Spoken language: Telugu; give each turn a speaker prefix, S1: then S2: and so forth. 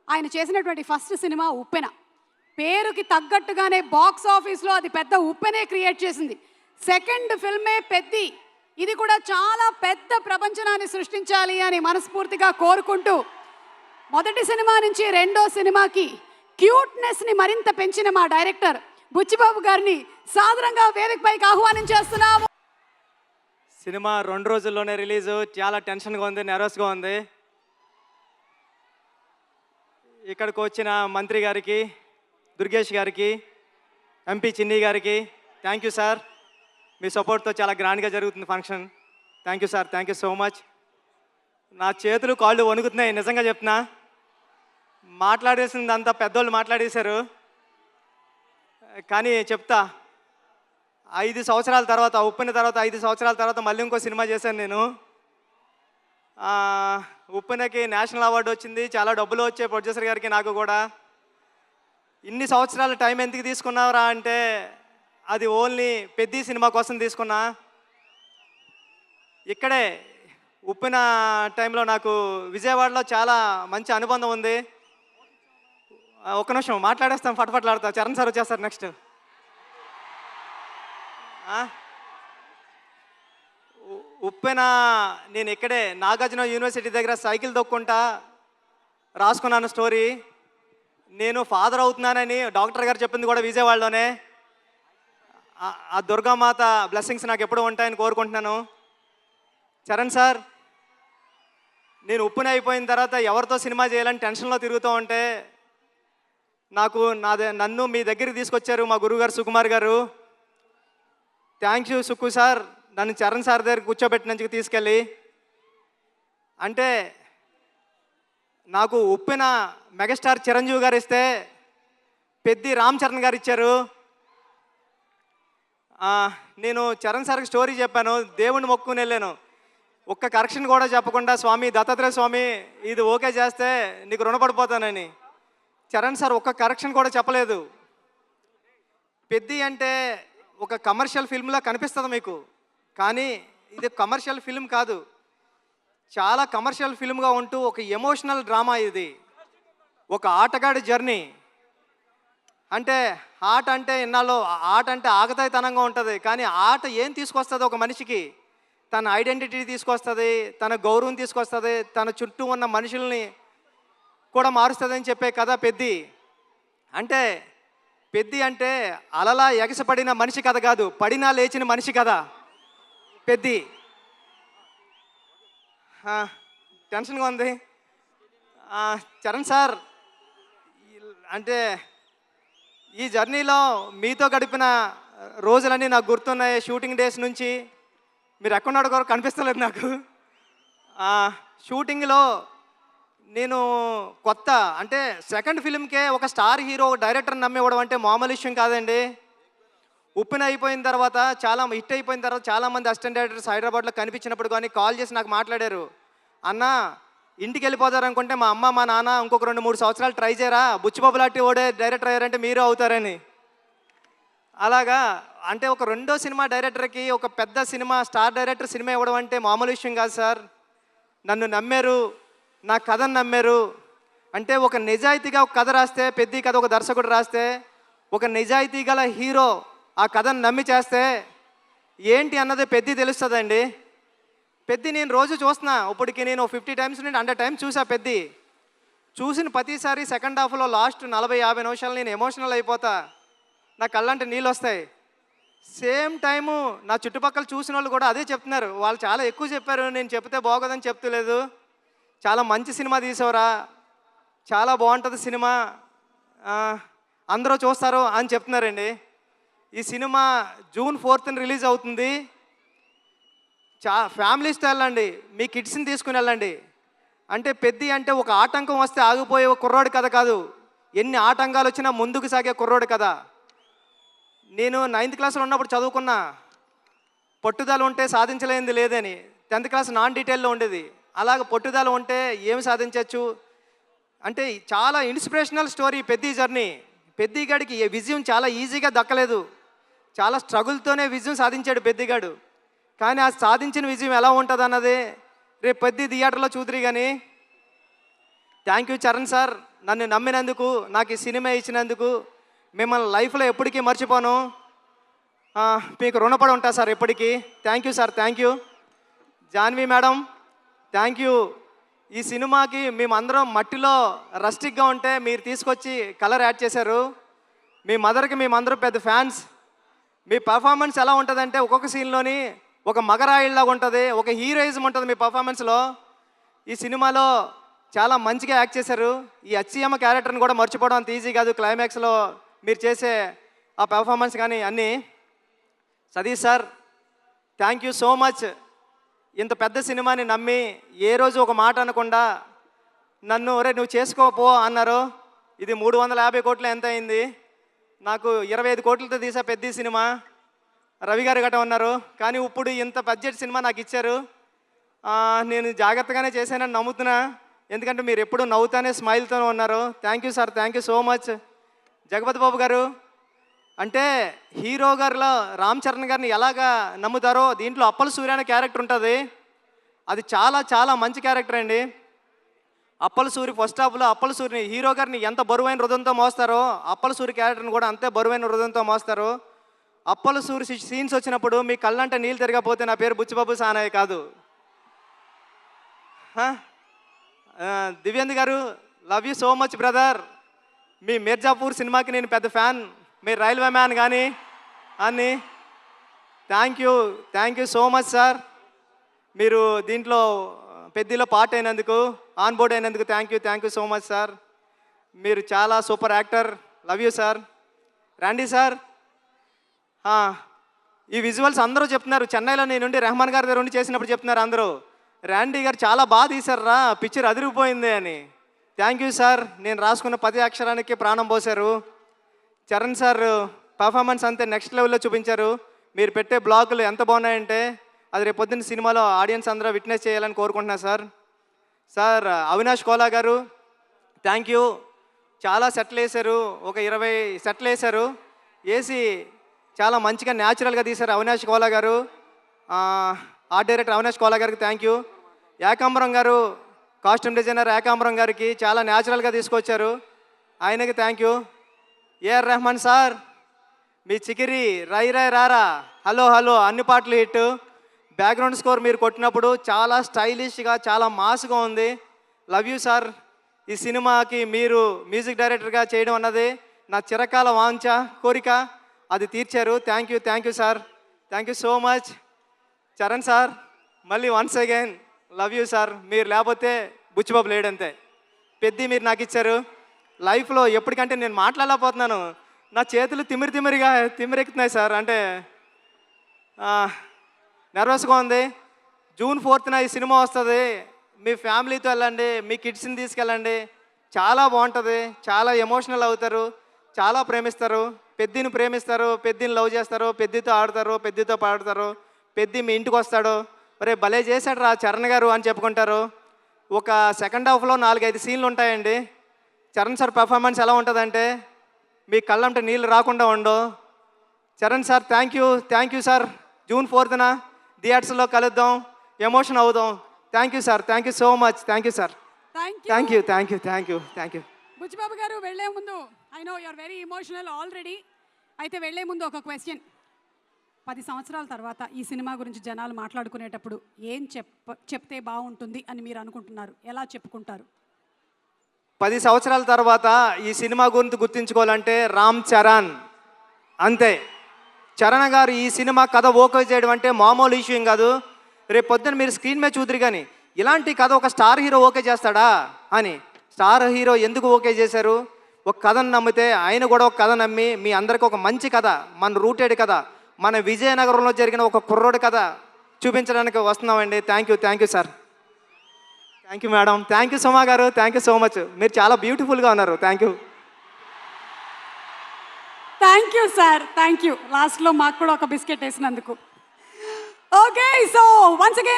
S1: ఆయన చేసినటువంటి ఫస్ట్ సినిమా ఉప్పెన. పేరుకి తగ్గట్టుగానే బాక్స్ ఆఫీస్లో అది పెద్ద ఉప్పెనే క్రియేట్ చేసింది. సెకండ్ ఫిల్మే పెద్ది. ఇది కూడా చాలా పెద్ద ప్రపంచనాన్ని సృష్టించాలి అని మనస్ఫూర్తిగా కోరుకుంటూ మొదటి సినిమా నుంచి రెండో సినిమాకి క్యూట్నెస్ని మరింత పెంచిన మా డైరెక్టర్ బుచ్చిబాబు గారిని సాదరంగా వేదికపైకి ఆహ్వానించేస్తున్నాము.
S2: సినిమా 2 రోజుల్లోనే రిలీజు. చాలా టెన్షన్గా ఉంది, నెర్వస్గా ఉంది. ఇక్కడికి వచ్చిన మంత్రి గారికి, దుర్గేష్ గారికి, ఎంపీ చిన్ని గారికి థ్యాంక్ యూ సార్. మీ సపోర్ట్తో చాలా గ్రాండ్గా జరుగుతుంది function. Thank you sir, thank you so much. నా చేతులు కాళ్ళు వణుకుతున్నాయి, నిజంగా చెప్తున్నా. మాట్లాడేసిందంతా పెద్దోళ్ళు మాట్లాడేశారు. కానీ చెప్తా, 5 సంవత్సరాల తర్వాత, ఉప్పెన తర్వాత 5 సంవత్సరాల తర్వాత మళ్ళీ ఇంకో సినిమా చేశాను నేను. ఉప్పెనకి నేషనల్ అవార్డు వచ్చింది. చాలా డబ్బులు వచ్చాయి ప్రొడ్యూసర్ గారికి, నాకు కూడా. ఇన్ని సంవత్సరాల టైం ఎందుకు తీసుకున్నావురా అంటే అది ఓన్లీ పెద్ద సినిమా కోసం తీసుకున్నా. ఇక్కడే ఉప్పెన టైంలో నాకు విజయవాడలో చాలా మంచి అనుబంధం ఉంది. ఒక్క నిమిషం మాట్లాడేస్తాం, ఫటఫట్లాడతా. చరణ్ సార్ వచ్చేస్తారు నెక్స్ట్. ఉప్పెన నేను ఇక్కడే నాగార్జున యూనివర్సిటీ దగ్గర సైకిల్ తొక్కుంటా రాసుకున్నాను స్టోరీ. నేను ఫాదర్ అవుతున్నానని డాక్టర్ గారు చెప్పింది కూడా విజయవాడలోనే. ఆ దుర్గామాత బ్లెస్సింగ్స్ నాకు ఎప్పుడూ ఉంటాయని కోరుకుంటున్నాను. చరణ్ సార్, నేను ఉప్పెన అయిపోయిన తర్వాత ఎవరితో సినిమా చేయాలని టెన్షన్లో తిరుగుతూ ఉంటే నన్ను మీ దగ్గరికి తీసుకొచ్చారు మా గురువుగారు సుకుమార్ గారు. థ్యాంక్ యూ సుక్కు సార్, నన్ను చరణ్ సార్ దగ్గర కూర్చోబెట్టినందుకు తీసుకెళ్ళి. అంటే నాకు ఉప్పెన మెగాస్టార్ చిరంజీవి గారు ఇస్తే పెద్ది రామ్ చరణ్ గారు ఇచ్చారు. నేను చరణ్ సార్కి స్టోరీ చెప్పాను, దేవుణ్ణి మొక్కుని వెళ్ళాను. ఒక్క కరెక్షన్ కూడా చెప్పకుండా, స్వామి దత్తాత్రేయ స్వామి ఇది ఓకే చేస్తే నీకు రుణపడిపోతానని. చరణ్ సార్ ఒక్క కరెక్షన్ కూడా చెప్పలేదు. పెద్ది అంటే ఒక కమర్షియల్ ఫిల్మ్లా కనిపిస్తుంది మీకు, కానీ ఇది కమర్షియల్ ఫిల్మ్ కాదు. చాలా కమర్షియల్ ఫిల్మ్గా ఉంటూ ఒక ఎమోషనల్ డ్రామా ఇది. ఒక ఆటగాడి జర్నీ. అంటే ఆట అంటే ఇన్నాళ్ళు ఆట అంటే ఆగతాయితనంగా ఉంటుంది, కానీ ఆట ఏం తీసుకొస్తుంది ఒక మనిషికి? తన ఐడెంటిటీ తీసుకొస్తుంది, తన గౌరవం తీసుకొస్తుంది, తన చుట్టూ ఉన్న మనుషుల్ని కూడా మారుస్తుందని చెప్పే కథ పెద్ది. అంటే పెద్ది అంటే అలలా ఎగసపడిన మనిషి కథ కాదు, పడినా లేచిన మనిషి కథ పెద్ది. టెన్షన్గా ఉంది. చరణ్ సార్, అంటే ఈ జర్నీలో మీతో గడిపిన రోజులన్నీ నాకు గుర్తున్నాయి. షూటింగ్ డేస్ నుంచి మీరు ఎక్కడున్నాడో కూడా కనిపిస్తలేదు నాకు. షూటింగ్లో నేను కొత్త, అంటే సెకండ్ ఫిల్మ్కే ఒక స్టార్ హీరో డైరెక్టర్ నమ్మివ్వడం అంటే మామూలు విషయం కాదండి. ఉప్పెన అయిపోయిన తర్వాత, చాలా హిట్ అయిపోయిన తర్వాత చాలామంది అసిస్టెంట్ డైరెక్టర్స్ హైదరాబాద్లో కనిపించినప్పుడు కానీ కాల్ చేసి నాకు మాట్లాడారు, అన్న ఇంటికి వెళ్ళిపోతారనుకుంటే మా అమ్మ మా నాన్న ఇంకొక 2-3 సంవత్సరాలు ట్రై చేయరా, బుచ్చిబాబు లాంటి ఓడే డైరెక్టర్ అయ్యారంటే మీరు అవుతారని. అలాగా అంటే ఒక రెండో సినిమా డైరెక్టర్కి ఒక పెద్ద సినిమా స్టార్ డైరెక్టర్ సినిమా ఇవ్వడం అంటే మామూలు విషయం కాదు సార్. నన్ను నమ్మారు, నా కథను నమ్మారు. అంటే ఒక నిజాయితీగా ఒక కథ రాస్తే, పెద్ద కథ ఒక దర్శకుడు రాస్తే, ఒక నిజాయితీ గల హీరో ఆ కథను నమ్మి చేస్తే ఏంటి అన్నది పెద్ద తెలుస్తుందండి. పెద్ద నేను రోజు చూస్తున్నా, ఇప్పటికి నేను 50 టైమ్స్ నుండి 100 టైమ్స్ చూసా. పెద్ద చూసిన ప్రతిసారి సెకండ్ హాఫ్లో లాస్ట్ 40-50 నిమిషాలు నేను ఎమోషనల్ అయిపోతా, నా కళ్ళంటే నీళ్ళు వస్తాయి. సేమ్ టైము నా చుట్టుపక్కల చూసిన వాళ్ళు కూడా అదే చెప్తున్నారు. వాళ్ళు చాలా ఎక్కువ చెప్పారు, నేను చెప్తే బాగోదని చెప్తలేదు. చాలా మంచి సినిమా తీసావురా, చాలా బాగుంటుంది సినిమా, అందరూ చూస్తారు అని చెప్తున్నారండి. ఈ సినిమా జూన్ 4th రిలీజ్ అవుతుంది. ఫ్యామిలీస్తో వెళ్ళండి, మీ కిడ్స్ని తీసుకుని వెళ్ళండి. అంటే పెద్ద అంటే ఒక ఆటంకం వస్తే ఆగిపోయే ఒక కుర్రోడి కథ కాదు, ఎన్ని ఆటంకాలు వచ్చినా ముందుకు సాగే కుర్రోడి కథ. నేను 9th క్లాస్లో ఉన్నప్పుడు చదువుకున్నా, పట్టుదల ఉంటే సాధించలేనిది లేదని. 10th క్లాస్ నాన్ డీటెయిల్లో ఉండేది. అలాగ పట్టుదల ఉంటే ఏమి సాధించవచ్చు అంటే చాలా ఇన్స్పిరేషనల్ స్టోరీ పెద్ద జర్నీ. పెద్దిగాడికి విజయం చాలా ఈజీగా దక్కలేదు, చాలా స్ట్రగుల్తోనే విజయం సాధించాడు పెద్దిగాడు. కానీ ఆ సాధించిన విజయం ఎలా ఉంటుంది అన్నది రేపు పెద్ద థియేటర్లో చూద్దరు. కానీ థ్యాంక్ యూ చరణ్ సార్, నన్ను నమ్మినందుకు, నాకు ఈ సినిమా ఇచ్చినందుకు మిమ్మల్ని లైఫ్లో ఎప్పటికీ మర్చిపోను. మీకు రుణపడి ఉంటా సార్ ఎప్పటికీ. Thank you sir, thank you. Janhvi madam, thank you. ఈ సినిమాకి మేమందరం మట్టిలో రస్టిక్గా ఉంటే మీరు తీసుకొచ్చి కలర్ యాడ్ చేశారు. మీ మదర్కి మేమందరం పెద్ద ఫ్యాన్స్. మీ పర్ఫార్మెన్స్ ఎలా ఉంటుందంటే ఒక్కొక్క సీన్లోని ఒక మగరాయిల్లాగా ఉంటుంది, ఒక హీరోయిజం ఉంటుంది మీ పర్ఫార్మెన్స్లో. ఈ సినిమాలో చాలా మంచిగా యాక్ట్ చేశారు. ఈ అచ్చియమ్మ క్యారెక్టర్ని కూడా మర్చిపోవడం అంత ఈజీ కాదు. క్లైమాక్స్లో మీరు చేసే ఆ పెర్ఫార్మెన్స్ కానీ అన్నీ. Satish sir, thank you so much. ఇంత పెద్ద సినిమాని నమ్మి ఏ రోజు ఒక మాట అనకుండా నన్ను ఒరే నువ్వు చేసుకోపో అన్నారు. ఇది 350 కోట్లు ఎంత అయింది, నాకు 25 కోట్లతో తీసా పెద్ద సినిమా. రవి గారు గట్ట ఉన్నారు, కానీ ఇప్పుడు ఇంత బడ్జెట్ సినిమా నాకు ఇచ్చారు. నేను జాగ్రత్తగానే చేశానని నమ్ముతున్నా, ఎందుకంటే మీరు ఎప్పుడు నవ్వుతానే స్మైల్తోనే ఉన్నారు. Thank you sir, thank you so much. Jagapathi Babu గారు, అంటే హీరో గారిలో రామ్ చరణ్ గారిని ఎలాగా నమ్ముతారో దీంట్లో అప్పల సూర్య అనే క్యారెక్టర్ ఉంటుంది. అది చాలా చాలా మంచి క్యారెక్టర్ అండి. అప్పల సూరి ఫస్ట్ హాఫ్లో అప్పల సూరిని హీరో గారిని ఎంత బరువైన హృదయంతో మోస్తారో అప్పల సూరి క్యారెక్టర్ని కూడా అంతే బరువైన హృదయంతో మోస్తారు. అప్పల సూరి సీన్స్ వచ్చినప్పుడు మీ కళ్ళంటే నీళ్ళు తిరగకపోతే నా పేరు బుచ్చిబాబు సానాయ్ కాదు. దివ్యంద్ గారు, love you so much brother. మీ మిర్జాపూర్ సినిమాకి నేను పెద్ద ఫ్యాన్. మీరు రైల్వే మ్యాన్ కానీ అని. Thank you so much sir. మీరు దీంట్లో పెద్దలో పార్ట్ అయినందుకు, ఆన్ బోర్డ్ అయినందుకు thank you so much sir. మీరు చాలా super actor. Love you sir. Randy sir, ఈ విజువల్స్ అందరూ చెప్తున్నారు. చెన్నైలో నేనుండి రెహమాన్ గారి దగ్గర ఉండి చేసినప్పుడు చెప్తున్నారు అందరూ, రాండీ గారు చాలా బాగా తీశారా, పిక్చర్ అదిరిపోయింది అని. Thank you sir. నేను రాసుకున్న 10 అక్షరానికి ప్రాణం పోశారు. చరణ్ సార్ పర్ఫార్మెన్స్ అంతే నెక్స్ట్ లెవెల్లో చూపించారు. మీరు పెట్టే బ్లాగులు ఎంత బాగున్నాయంటే అది రేపు పొద్దున్న సినిమాలో ఆడియన్స్ అందరూ విట్నెస్ చేయాలని కోరుకుంటున్నా సార్. సార్ అవినాష్ కోలా గారు, థ్యాంక్ యూ. చాలా సెట్లు వేశారు, ఒక 20 సెట్లు వేశారు. వేసి చాలా మంచిగా న్యాచురల్గా తీశారు అవినాష్ కోలా గారు. ఆర్ట్ డైరెక్టర్ అవినాష్ కోలా గారికి థ్యాంక్ యూ. ఏకాంబరం గారు, కాస్ట్యూమ్ డిజైనర్ ఏకాంబరం గారికి చాలా న్యాచురల్గా తీసుకొచ్చారు, ఆయనకి thank you. AR Rahman sir, మీ చికిరి రై రై రారా హలో హలో అన్ని పాటలు హిట్. బ్యాక్గ్రౌండ్ స్కోర్ మీరు కొట్టినప్పుడు చాలా స్టైలిష్గా చాలా మాస్గా ఉంది. Love you sir. ఈ సినిమాకి మీరు మ్యూజిక్ డైరెక్టర్గా చేయడం అన్నది నా చిరకాల వాంఛ కోరిక, అది తీర్చారు. Thank you sir. Thank you so much. Charan sir, మళ్ళీ once again love you sir. మీరు లేకపోతే బుచ్చిబాబు లేడంతే. పెద్ద మీరు నాకు ఇచ్చారు. లైఫ్లో ఎప్పటికంటే నేను మాట్లాడలేకపోతున్నాను, నా చేతులు తిమ్మిరెక్కుతున్నాయి సార్. అంటే నర్వస్గా ఉంది. జూన్ 4th ఈ సినిమా వస్తుంది. మీ ఫ్యామిలీతో వెళ్ళండి, మీ కిడ్స్ని తీసుకెళ్ళండి, చాలా బాగుంటుంది. చాలా ఎమోషనల్ అవుతారు, చాలా ప్రేమిస్తారు. పెద్దిని ప్రేమిస్తారు, పెద్దిని లవ్ చేస్తారు, పెద్దితో ఆడతారు, పెద్దితో పాడతారు. పెద్ది మీ ఇంటికి వస్తాడు, ఒరే భలే చేశాడు రా చరణ్ గారు అని చెప్పుకుంటారు. ఒక సెకండ్ హాఫ్లో 4-5 సీన్లు ఉంటాయండి. చరణ్ సార్ పర్ఫార్మెన్స్ ఎలా ఉంటుందంటే మీ కళ్ళంటే నీళ్ళు రాకుండా ఉండవు. Charan sir, thank you sir. June 4th థియేటర్స్లో కలుద్దాం, ఎమోషన్ అవుదాం. Thank you sir, thank you so much. Thank you sir. Thank you.
S1: Buchibabu garu, వెళ్లే ముందు I know you are very emotional already. అయితే వెళ్లే ముందు ఒక క్వశ్చన్. 10 సంవత్సరాల తర్వాత ఈ సినిమా గురించి జనాలు మాట్లాడుకునేటప్పుడు ఏం చెప్తే బాగుంటుంది అని మీరు అనుకుంటున్నారు? ఎలా చెప్పుకుంటారు?
S2: 10 సంవత్సరాల తర్వాత ఈ సినిమా గురించి గుర్తించుకోవాలంటే రామ్ చరణ్ అంతే. చరణ్ గారు ఈ సినిమా కథ ఓకే చేయడం అంటే మామూలు ఇష్యూ కాదు. రేపు పొద్దున్న మీరు స్క్రీన్ మీద చూద్దరు కానీ ఇలాంటి కథ ఒక స్టార్ హీరో ఓకే చేస్తాడా అని. స్టార్ హీరో ఎందుకు ఓకే చేశారు? ఒక కథను నమ్మితే ఆయన కూడా ఒక కథ నమ్మి మీ అందరికీ ఒక మంచి కథ, మన రూటెడ్ కథ, మన విజయనగరంలో జరిగిన ఒక కుర్రోడి కథ చూపించడానికి వస్తున్నామండి. Thank you sir. Thank you madam. Thank you Suma గారు. Thank you so much. మీరు చాలా బ్యూటిఫుల్గా ఉన్నారు. Thank
S1: you sir. Thank you. లాస్ట్లో మాకు కూడా ఒక బిస్కెట్ వేసినందుకు. Okay, so once again